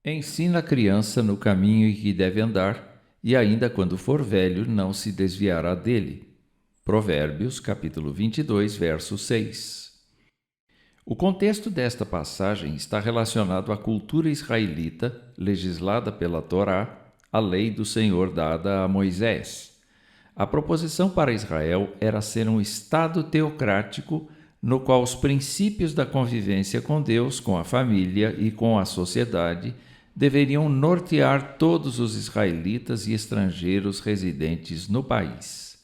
Ensina a criança no caminho em que deve andar, e ainda quando for velho não se desviará dele. Provérbios, capítulo 22, verso 6. O contexto desta passagem está relacionado à cultura israelita, legislada pela Torá, a lei do Senhor dada a Moisés. A proposição para Israel era ser um Estado teocrático no qual os princípios da convivência com Deus, com a família e com a sociedade deveriam nortear todos os israelitas e estrangeiros residentes no país.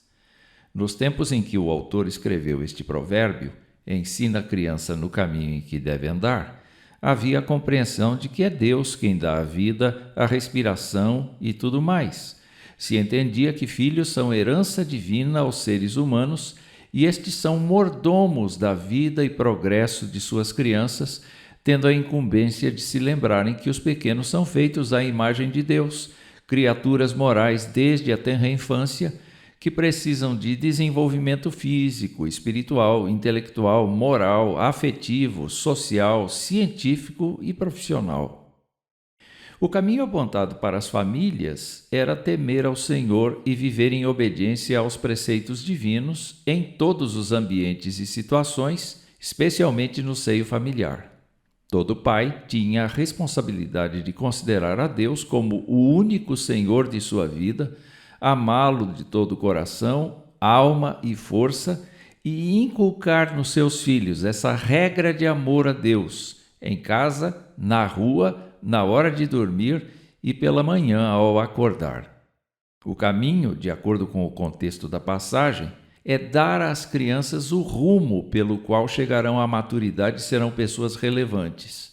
Nos tempos em que o autor escreveu este provérbio, ensina a criança no caminho em que deve andar, havia a compreensão de que é Deus quem dá a vida, a respiração e tudo mais. Se entendia que filhos são herança divina aos seres humanos e estes são mordomos da vida e progresso de suas crianças, tendo a incumbência de se lembrarem que os pequenos são feitos à imagem de Deus, criaturas morais desde a tenra infância, que precisam de desenvolvimento físico, espiritual, intelectual, moral, afetivo, social, científico e profissional. O caminho apontado para as famílias era temer ao Senhor e viver em obediência aos preceitos divinos em todos os ambientes e situações, especialmente no seio familiar. Todo pai tinha a responsabilidade de considerar a Deus como o único Senhor de sua vida, amá-lo de todo o coração, alma e força e inculcar nos seus filhos essa regra de amor a Deus, em casa, na rua, na hora de dormir e pela manhã ao acordar. O caminho, de acordo com o contexto da passagem, é dar às crianças o rumo pelo qual chegarão à maturidade e serão pessoas relevantes.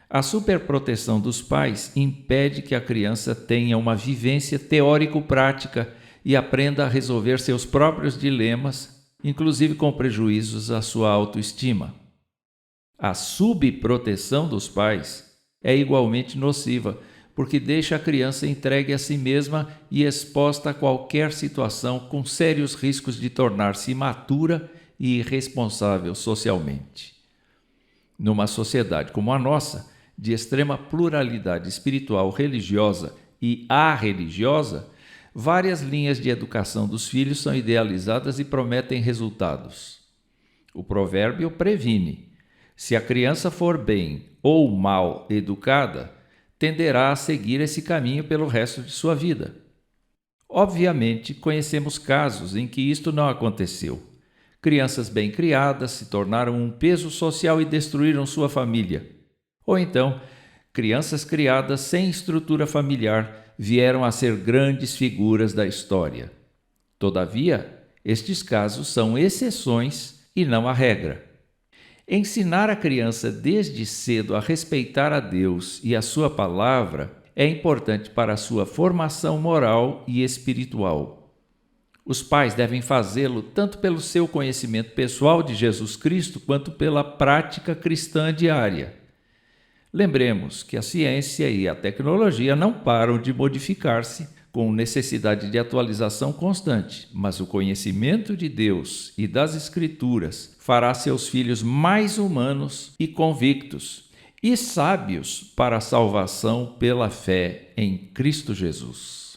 A superproteção dos pais impede que a criança tenha uma vivência teórico-prática e aprenda a resolver seus próprios dilemas, inclusive com prejuízos à sua autoestima. A subproteção dos pais é igualmente nociva, porque deixa a criança entregue a si mesma e exposta a qualquer situação com sérios riscos de tornar-se imatura e irresponsável socialmente. Numa sociedade como a nossa, de extrema pluralidade espiritual, religiosa e arreligiosa, várias linhas de educação dos filhos são idealizadas e prometem resultados. O provérbio previne: se a criança for bem ou mal educada, tenderá a seguir esse caminho pelo resto de sua vida. Obviamente, conhecemos casos em que isto não aconteceu. Crianças bem criadas se tornaram um peso social e destruíram sua família. Ou então, crianças criadas sem estrutura familiar vieram a ser grandes figuras da história. Todavia, estes casos são exceções e não a regra. Ensinar a criança desde cedo a respeitar a Deus e a sua palavra é importante para a sua formação moral e espiritual. Os pais devem fazê-lo tanto pelo seu conhecimento pessoal de Jesus Cristo quanto pela prática cristã diária. Lembremos que a ciência e a tecnologia não param de modificar-se, com necessidade de atualização constante, mas o conhecimento de Deus e das Escrituras fará seus filhos mais humanos e convictos, e sábios para a salvação pela fé em Cristo Jesus.